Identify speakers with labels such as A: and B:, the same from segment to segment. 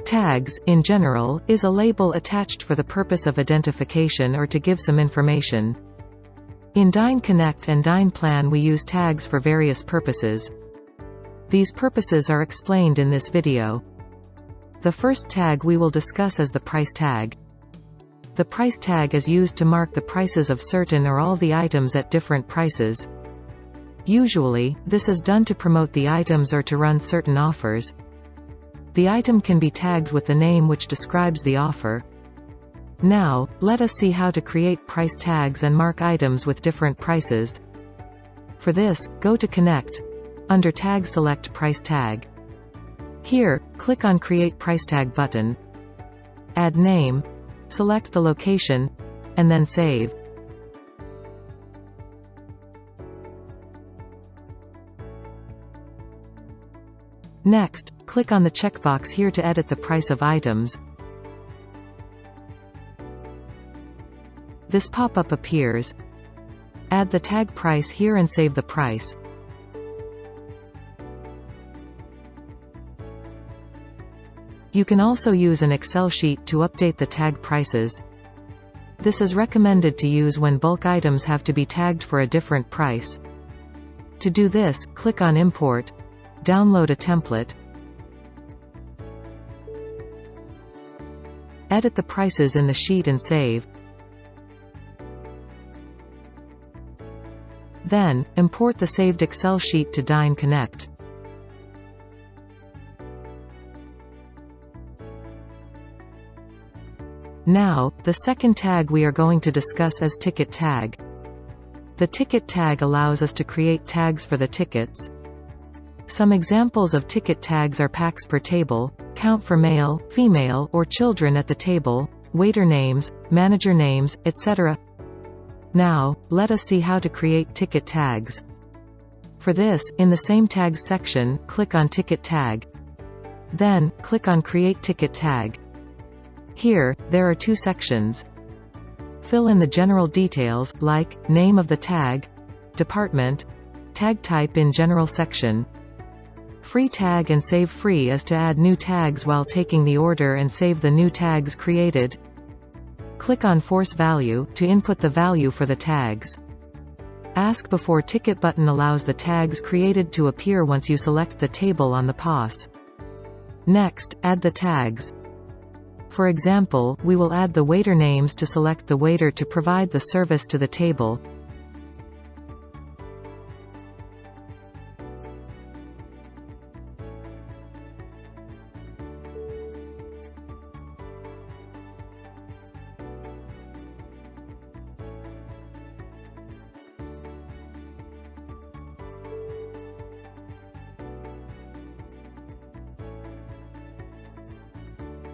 A: Tags, in general, is a label attached for the purpose of identification or to give some information. In DineConnect and DinePlan we use tags for various purposes. These purposes are explained in this video. The first tag we will discuss is the price tag. The price tag is used to mark the prices of certain or all the items at different prices. Usually, this is done to promote the items or to run certain offers. The item can be tagged with the name which describes the offer. Now, let us see how to create price tags and mark items with different prices. For this, go to Connect. Under Tag select Price Tag. Here, click on Create Price Tag button. Add name, select the location, and then save. Next, click on the checkbox here to edit the price of items. This pop-up appears. Add the tag price here and save the price. You can also use an Excel sheet to update the tag prices. This is recommended to use when bulk items have to be tagged for a different price. To do this, click on Import, download a template, edit the prices in the sheet and save. Then, import the saved Excel sheet to DineConnect. Now, the second tag we are going to discuss is Ticket Tag. The Ticket Tag allows us to create tags for the tickets. Some examples of ticket tags are packs per table, count for male, female, or children at the table, waiter names, manager names, etc. Now, let us see how to create ticket tags. For this, in the same Tags section, click on Ticket Tag. Then, click on Create Ticket Tag. Here, there are two sections. Fill in the general details, like, name of the tag, department, tag type in General section. Free tag and save free is to add new tags while taking the order and save the new tags created. Click on Force Value, to input the value for the tags. Ask Before Ticket button allows the tags created to appear once you select the table on the POS. Next, add the tags. For example, we will add the waiter names to select the waiter to provide the service to the table.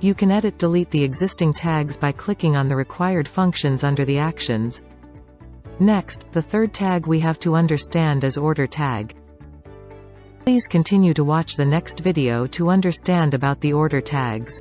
A: You can delete the existing tags by clicking on the required functions under the actions. Next, the third tag we have to understand is Order Tag. Please continue to watch the next video to understand about the order tags.